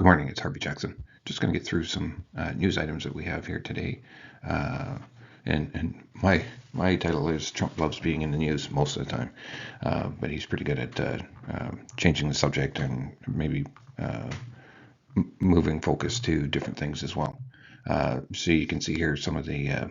Good morning, it's Harvey Jackson. Just going to get through some news items that we have here today. Uh, and my title is Trump loves being in the news most of the time, but he's pretty good at changing the subject and maybe moving focus to different things as well. So you can see here some of the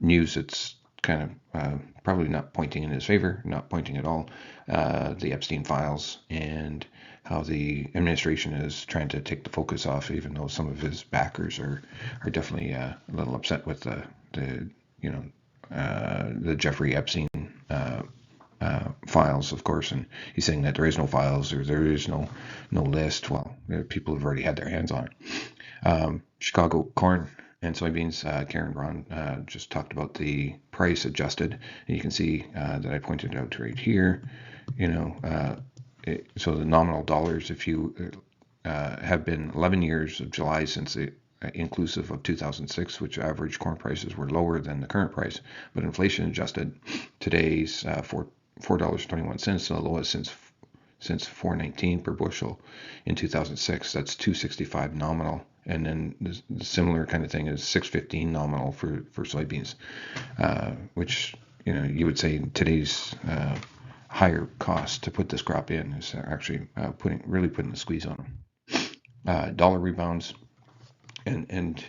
news that's kind of probably not pointing in his favor, not pointing at all. The Epstein files and how the administration is trying to take the focus off, even though some of his backers are definitely a little upset with the Jeffrey Epstein files, of course, and he's saying that there is no files or there is no list. Well, people have already had their hands on it. Chicago corn and soybeans. Karen Ron just talked about the price adjusted, and you can see that I pointed out right here. So the nominal dollars, if you have been 11 years of July since the inclusive of 2006, which average corn prices were lower than the current price, but inflation adjusted, today's $4.21, the lowest since 4.19 per bushel in 2006. That's 2.65 nominal, and then the similar kind of thing is 6.15 nominal for soybeans, which you would say today's higher cost to put this crop in is actually putting the squeeze on them. Dollar rebounds. And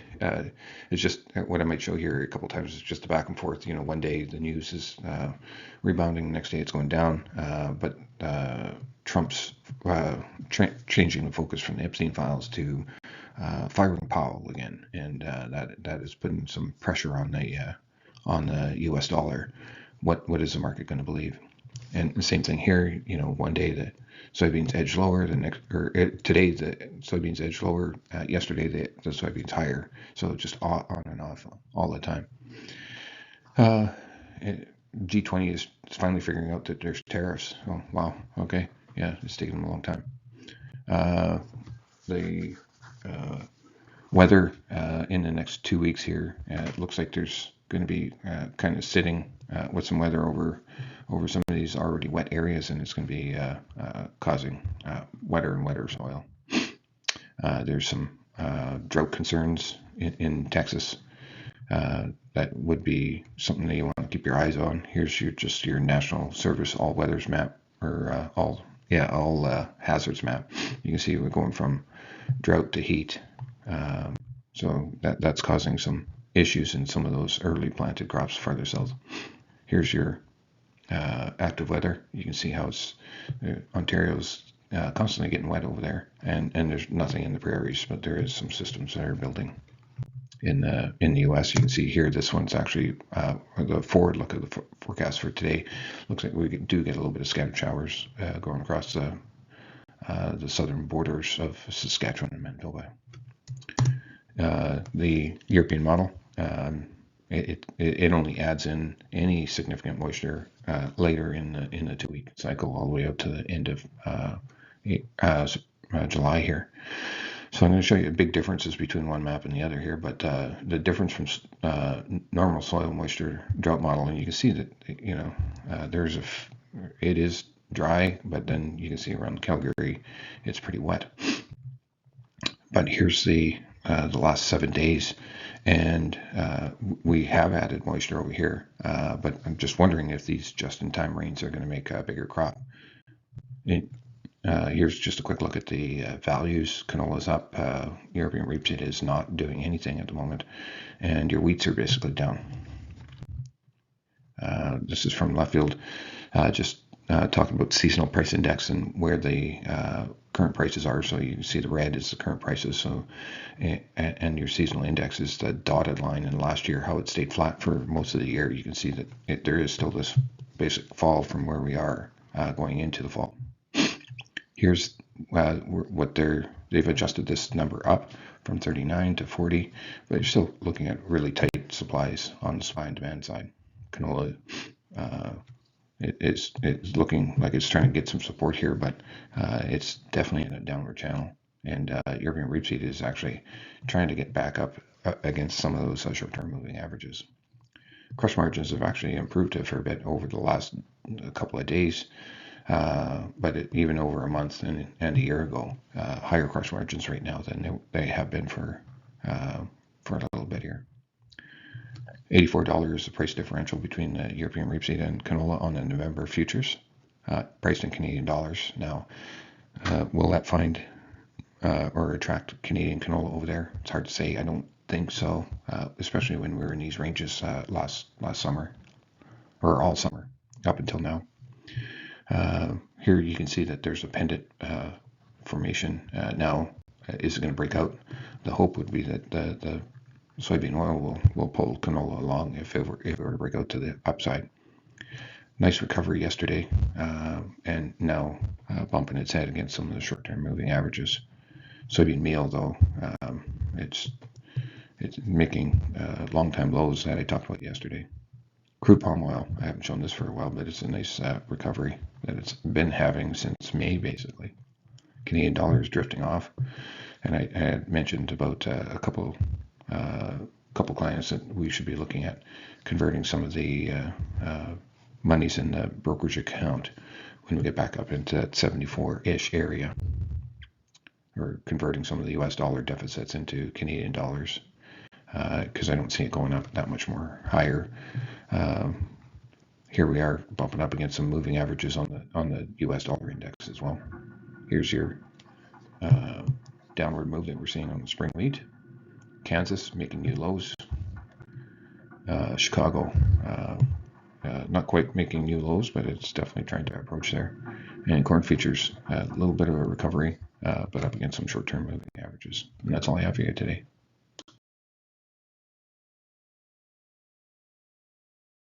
it's just what I might show here a couple times is just the back and forth. One day the news is rebounding, the next day it's going down. But Trump's changing the focus from the Epstein files to firing Powell again, and that is putting some pressure on the U.S. dollar. What is the market going to believe? And the same thing here. One day the soybeans edge lower, today the soybeans edge lower. Yesterday the soybeans higher. So just on and off all the time. G20 is finally figuring out that there's tariffs. Oh wow, okay, yeah, it's taken them a long time. The weather in the next 2 weeks here, it looks like there's going to be kind of sitting with some weather over some of these already wet areas, and it's going to be causing wetter and wetter soil. There's some drought concerns in Texas. That would be something that you want to keep your eyes on. Here's your National Service all weathers map, or all hazards map. You can see we're going from drought to heat. So that's causing some issues in some of those early planted crops farther south. Here's your active weather. You can see how it's Ontario's constantly getting wet over there, and there's nothing in the prairies, but there is some systems that are building in the U.S. You can see here this one's actually the forward look at the forecast for today. Looks like we do get a little bit of scattered showers going across the southern borders of Saskatchewan and Manitoba. The European model, it only adds in any significant moisture later in the 2-week cycle, all the way up to the end of July here. So I'm going to show you big differences between one map and the other here, but the difference from normal soil moisture drought model, and you can see that it is dry, but then you can see around Calgary it's pretty wet. But here's the last 7 days, and we have added moisture over here, but I'm just wondering if these just-in-time rains are going to make a bigger crop. Here's just a quick look at the values. Canola's up. European rapeseed is not doing anything at the moment, and your wheats are basically down. This is from left field, just talking about seasonal price index and where the current prices are. So you can see the red is the current prices. So and your seasonal index is the dotted line. And last year, how it stayed flat for most of the year. You can see that there is still this basic fall from where we are going into the fall. Here's what they've adjusted this number up from 39 to 40, but you're still looking at really tight supplies on the supply and demand side. Canola, it's looking like it's trying to get some support here, but it's definitely in a downward channel. And European rapeseed is actually trying to get back up against some of those short-term moving averages. Crush margins have actually improved a fair bit over the last couple of days. But even over a month and a year ago, higher crush margins right now than they have been for a little bit here. $84 is the price differential between the European rapeseed and canola on the November futures, priced in Canadian dollars. Now, will that find or attract Canadian canola over there? It's hard to say. I don't think so, especially when we were in these ranges last summer, or all summer, up until now. Here you can see that there's a pendant formation now. Is it going to break out? The hope would be that the soybean oil will pull canola along if it were to break out to the upside. Nice recovery yesterday, and now bumping its head against some of the short-term moving averages. Soybean meal, though, it's making long-time lows that I talked about yesterday. Crude palm oil, I haven't shown this for a while, but it's a nice recovery that it's been having since May, basically. Canadian dollar is drifting off, and I had mentioned about a couple clients that we should be looking at converting some of the monies in the brokerage account when we get back up into that 74-ish area, or converting some of the US dollar deficits into Canadian dollars, because I don't see it going up that much more higher. Here we are bumping up against some moving averages on the US dollar index as well. Here's your downward move that we're seeing on the spring wheat. Kansas making new lows. Chicago not quite making new lows, but it's definitely trying to approach there. And corn futures, a little bit of a recovery, but up against some short-term moving averages. And that's all I have for you today.